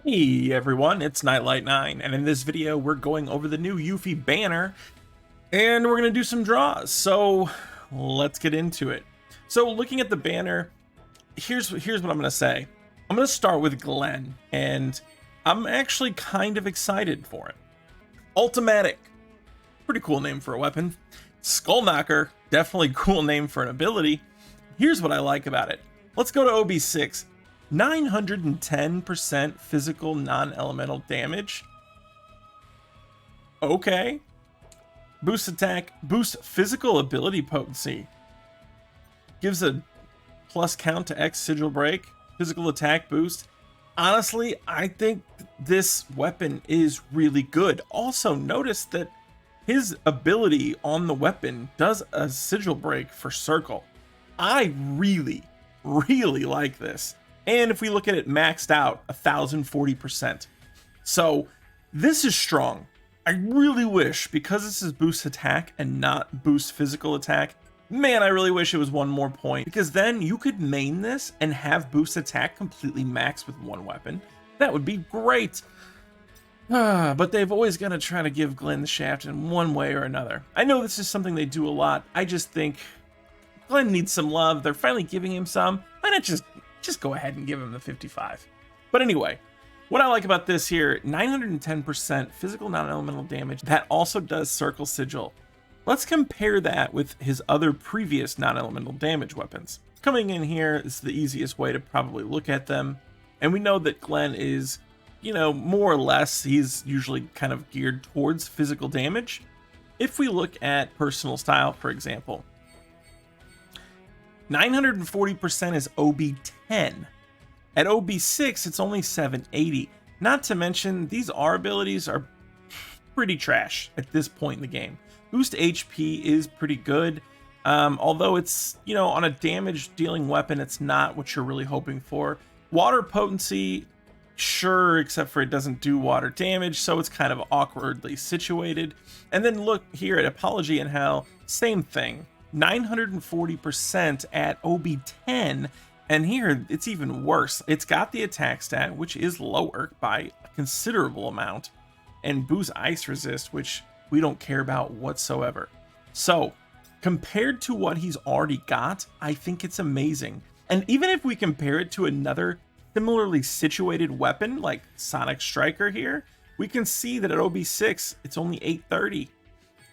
Hey everyone, it's Nightlight9, and in this video we're going over the new Yuffie Banner, and we're going to do some draws, so let's get into it. So looking at the banner, here's what I'm going to say. I'm going to start with Glenn, and I'm actually kind of excited for it. Ultimatic, pretty cool name for a weapon. Skull Knocker, definitely cool name for an ability. Here's what I like about it. Let's go to OB6. 910% physical non-elemental damage. Okay. Boost attack, boost physical ability potency. Gives a plus count to X sigil break. Physical attack boost. Honestly, I think this weapon is really good. Also, notice that his ability on the weapon does a sigil break for circle. I really like this. And if we look at it maxed out, 1040%. So this is strong. I really wish, because this is boost attack and not boost physical attack, man, I really wish it was one more point, because then you could main this and have boost attack completely maxed with one weapon. That would be great. But they've always got to try to give Glenn the shaft in one way or another. I know this is something they do a lot. I just think Glenn needs some love. They're finally giving him some. Why not just go ahead and give him the 55. But anyway, what I like about this here, 910% physical non-elemental damage. That also does circle sigil. Let's compare that with his other previous non-elemental damage weapons. Coming in here is the easiest way to probably look at them. And we know that Glenn is, you know, more or less, he's usually kind of geared towards physical damage. If we look at personal style, for example, 940% is OB10. At OB6, it's only 780. Not to mention, these R abilities are pretty trash at this point in the game. Boost HP is pretty good, although it's, you know, on a damage dealing weapon, it's not what you're really hoping for. Water potency, sure, except for it doesn't do water damage, so it's kind of awkwardly situated. And then look here at Apology and Hell, same thing. 940% at OB10, and here it's even worse. It's got the attack stat, which is lower by a considerable amount, and boost ice resist, which we don't care about whatsoever. So compared to what he's already got, I think it's amazing. And even if we compare it to another similarly situated weapon like Sonic Striker here, we can see that at OB6 it's only 830.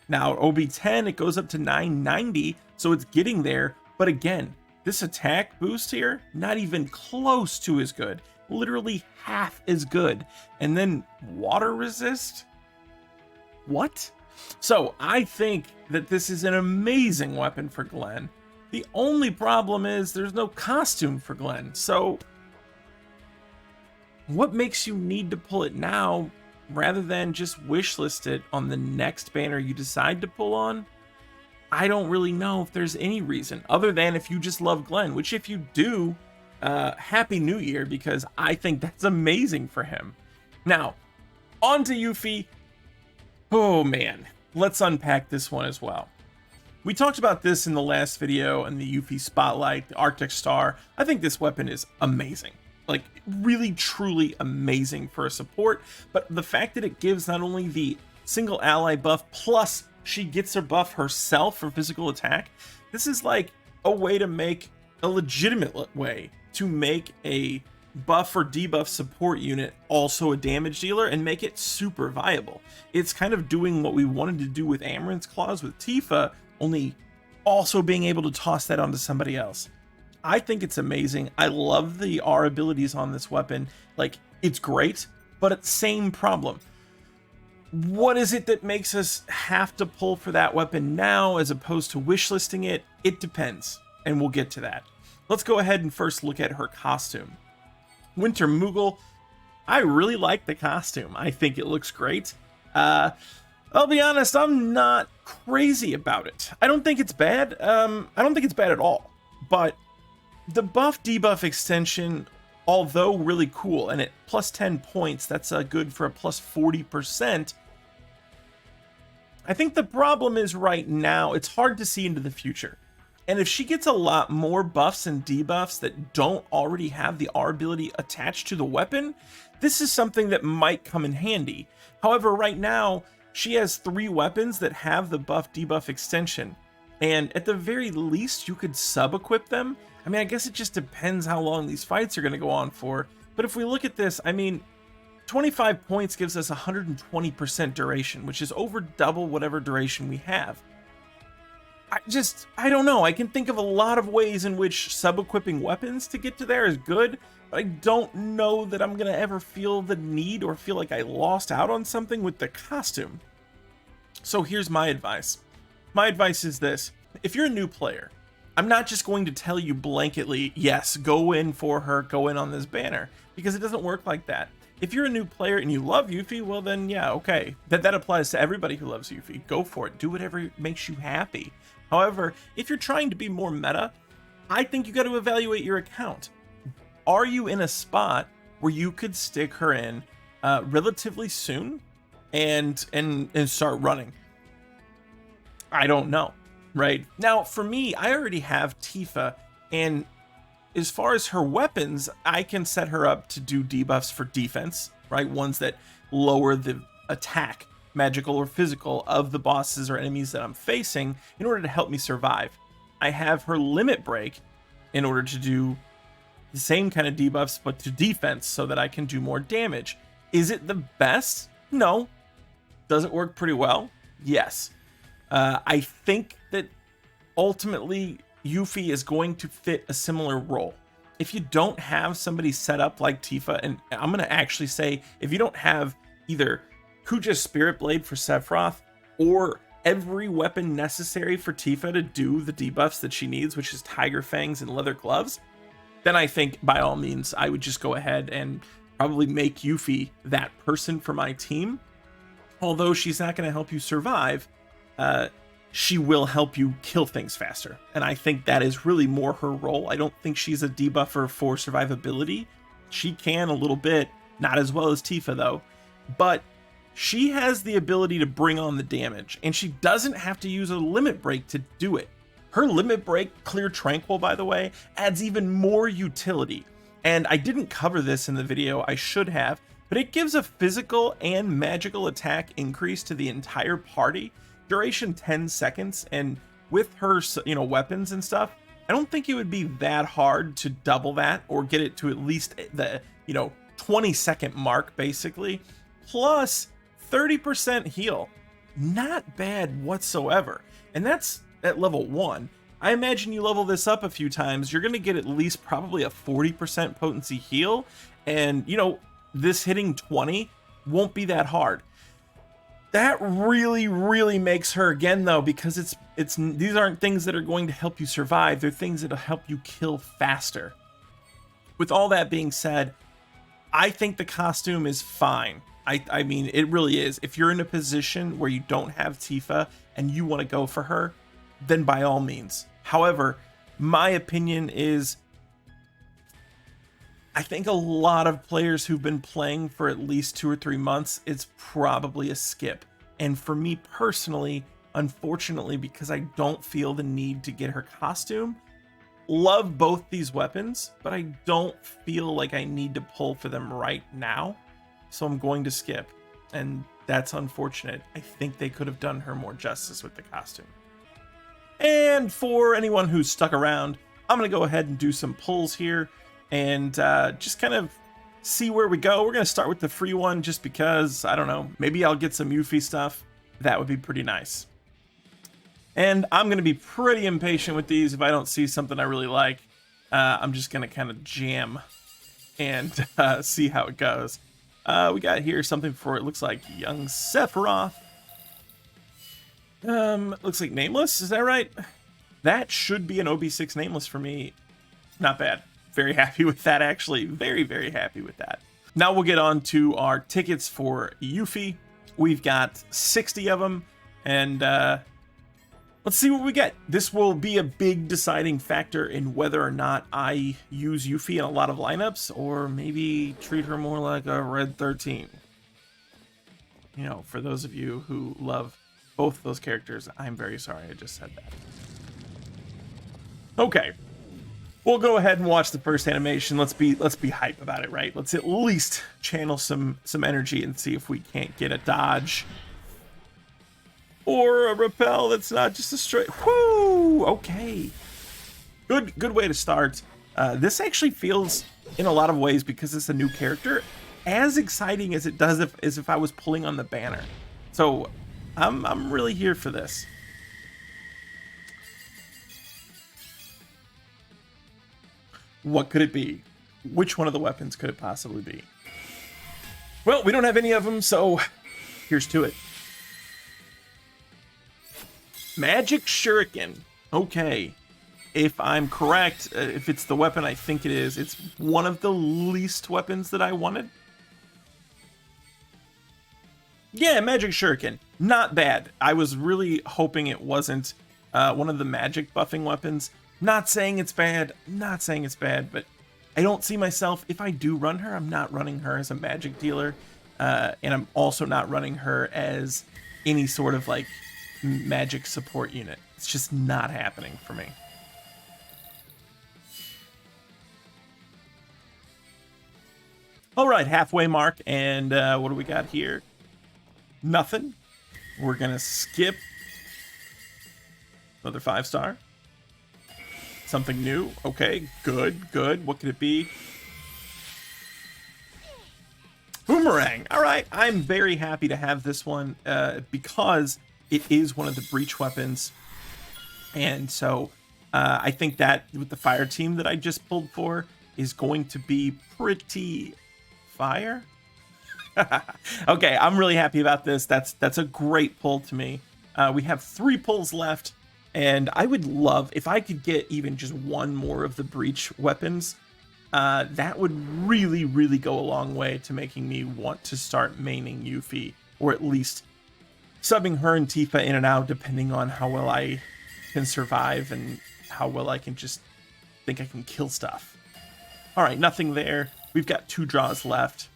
Now, OB10, it goes up to 990, so it's getting there. But again, this attack boost here, not even close to as good. Literally half as good. And then water resist? What? So I think that this is an amazing weapon for Glenn. The only problem is there's no costume for Glenn. So what makes you need to pull it now rather than just wishlist it on the next banner you decide to pull on? I don't really know if there's any reason other than if you just love Glenn, which if you do, Happy New Year, because I think that's amazing for him. Now, on to Yuffie. Oh man, let's unpack this one as well. We talked about this in the last video in the Yuffie Spotlight, the Arctic Star. I think this weapon is amazing. Like, really truly amazing for a support, but the fact that it gives not only the single ally buff, plus she gets her buff herself for physical attack, this is like a way to make a legitimate way to make a buff or debuff support unit also a damage dealer and make it super viable. It's kind of doing what we wanted to do with Amaranth's Claws with Tifa, only also being able to toss that onto somebody else. I think it's amazing. I love the R abilities on this weapon. Like, it's great, but it's the same problem. What is it that makes us have to pull for that weapon now as opposed to wishlisting it? It depends, and we'll get to that. Let's go ahead and first look at her costume. Winter Moogle, I really like the costume. I think it looks great. I'll be honest, I'm not crazy about it. I don't think it's bad. I don't think it's bad at all, but the buff debuff extension, although really cool, and at plus 10 points, that's good for a plus 40%. I think the problem is right now, it's hard to see into the future. And if she gets a lot more buffs and debuffs that don't already have the R ability attached to the weapon, this is something that might come in handy. However, right now, she has 3 weapons that have the buff debuff extension, and at the very least, you could sub-equip them. I mean, I guess it just depends how long these fights are going to go on for, but if we look at this, I mean, 25 points gives us 120% duration, which is over double whatever duration we have. I don't know. I can think of a lot of ways in which sub-equipping weapons to get to there is good, but I don't know that I'm going to ever feel the need or feel like I lost out on something with the costume. So here's my advice. My advice is this. If you're a new player, I'm not just going to tell you blanketly, yes, go in for her, go in on this banner, because it doesn't work like that. If you're a new player and you love Yuffie, well then yeah, okay. That applies to everybody who loves Yuffie. Go for it. Do whatever makes you happy. However, if you're trying to be more meta, I think you got to evaluate your account. Are you in a spot where you could stick her in relatively soon and start running? I don't know, right? Now, for me, I already have Tifa, and as far as her weapons, I can set her up to do debuffs for defense, right? Ones that lower the attack, magical or physical, of the bosses or enemies that I'm facing in order to help me survive. I have her limit break in order to do the same kind of debuffs, but to defense so that I can do more damage. Is it the best? No. Does it work pretty well? Yes. I think that ultimately Yuffie is going to fit a similar role. If you don't have somebody set up like Tifa, and I'm going to actually say, if you don't have either Kuja's Spirit Blade for Sephiroth or every weapon necessary for Tifa to do the debuffs that she needs, which is Tiger Fangs and Leather Gloves, then I think by all means I would just go ahead and probably make Yuffie that person for my team. Although she's not going to help you survive, she will help you kill things faster. And I think that is really more her role. I don't think she's a debuffer for survivability. She can a little bit, not as well as Tifa though, but she has the ability to bring on the damage, and she doesn't have to use a limit break to do it. Her limit break, Clear Tranquil, by the way, adds even more utility. And I didn't cover this in the video, I should have, but it gives a physical and magical attack increase to the entire party. Duration 10 seconds, and with her, weapons and stuff, I don't think it would be that hard to double that or get it to at least the, 20-second mark, basically. Plus 30% heal. Not bad whatsoever. And that's at level 1. I imagine you level this up a few times, you're going to get at least probably a 40% potency heal. And, this hitting 20 won't be that hard. That really, really makes her, again though, because these aren't things that are going to help you survive. They're things that'll help you kill faster. With all that being said, I think the costume is fine. I mean, it really is. If you're in a position where you don't have Tifa and you want to go for her, then by all means. However, my opinion is, I think a lot of players who've been playing for at least 2 or 3 months, it's probably a skip. And for me personally, unfortunately, because I don't feel the need to get her costume, love both these weapons, but I don't feel like I need to pull for them right now. So I'm going to skip. And that's unfortunate. I think they could have done her more justice with the costume. And for anyone who's stuck around, I'm going to go ahead and do some pulls here and just kind of see where we go. We're going to start with the free one just because, I don't know, maybe I'll get some Yuffie stuff. That would be pretty nice. And I'm going to be pretty impatient with these if I don't see something I really like. I'm just going to kind of jam and see how it goes. We got here something for, it looks like young Sephiroth. Looks like Nameless, is that right? That should be an OB6 Nameless for me. Not bad. Very happy with that, actually. Very, very happy with that. Now we'll get on to our tickets for Yuffie. We've got 60 of them, and let's see what we get. This will be a big deciding factor in whether or not I use Yuffie in a lot of lineups, or maybe treat her more like a Red 13. For those of you who love both of those characters, I'm very sorry I just said that. Okay. We'll go ahead and watch the first animation. Let's be hype about it, right? Let's at least channel some energy and see if we can't get a dodge or a repel that's not just a straight. Whoo! Okay, good way to start. This actually feels, in a lot of ways, because it's a new character, as exciting as it does as if I was pulling on the banner. So I'm really here for this. What could it be? Which one of the weapons could it possibly be? Well, we don't have any of them, so here's to it. Magic Shuriken. Okay. If I'm correct, if it's the weapon I think it is, it's one of the least weapons that I wanted. Yeah, Magic Shuriken. Not bad. I was really hoping it wasn't one of the magic buffing weapons. Not saying it's bad, but I don't see myself, if I do run her, I'm not running her as a magic dealer, and I'm also not running her as any sort of like magic support unit. It's just not happening for me. All right, halfway mark, and what do we got here? Nothing. We're gonna skip another 5-star. Something new. Okay, good. What could it be? Boomerang. All right, I'm very happy to have this one because it is one of the breach weapons. And so I think that with the fire team that I just pulled for is going to be pretty fire. Okay, I'm really happy about this. That's a great pull to me. We have 3 pulls left. And I would love, if I could get even just one more of the breach weapons, that would really, really go a long way to making me want to start maining Yuffie, or at least subbing her and Tifa in and out, depending on how well I can survive and how well I can just think I can kill stuff. All right, nothing there. We've got 2 draws left.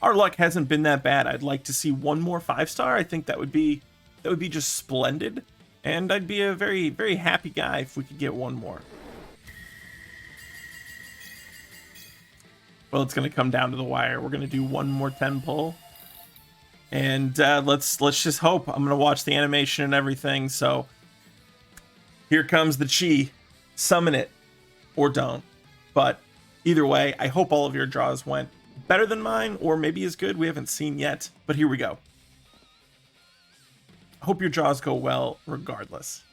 Our luck hasn't been that bad. I'd like to see one more 5-star. I think that would be just splendid, and I'd be a very, very happy guy if we could get one more. Well, it's going to come down to the wire. We're going to do one more 10 pull, and let's just hope. I'm going to watch the animation and everything, so here comes the chi. Summon it, or don't. But either way, I hope all of your draws went better than mine, or maybe as good. We haven't seen yet, but here we go. Hope your draws go well regardless.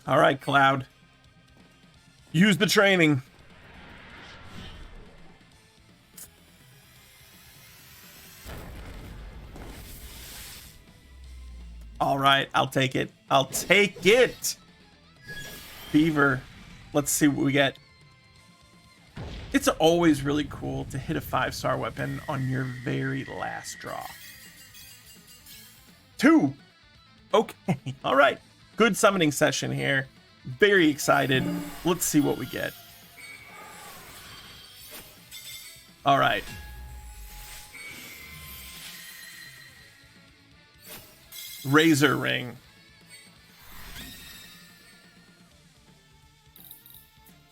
All right, Cloud. Use the training. All right, I'll take it. I'll take it. Beaver. Let's see what we get. It's always really cool to hit a 5-star weapon on your very last draw. 2. Okay. All right. Good summoning session here. Very excited. Let's see what we get. All right. Razor Ring.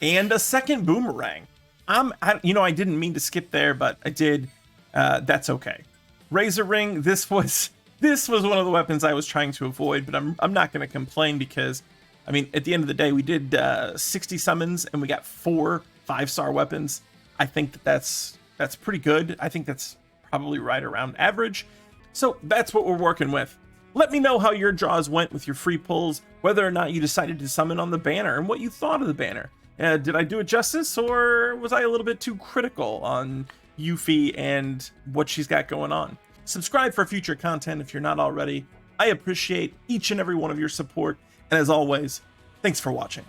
And a second boomerang. I didn't mean to skip there, but I did. That's okay. Razor Ring. This was one of the weapons I was trying to avoid, but I'm not going to complain because, I mean, at the end of the day, we did 60 summons and we got 4 5-star weapons. I think that's pretty good. I think that's probably right around average. So that's what we're working with. Let me know how your draws went with your free pulls, whether or not you decided to summon on the banner, and what you thought of the banner. Did I do it justice, or was I a little bit too critical on Yuffie and what she's got going on? Subscribe for future content if you're not already. I appreciate each and every one of your support, and as always, thanks for watching.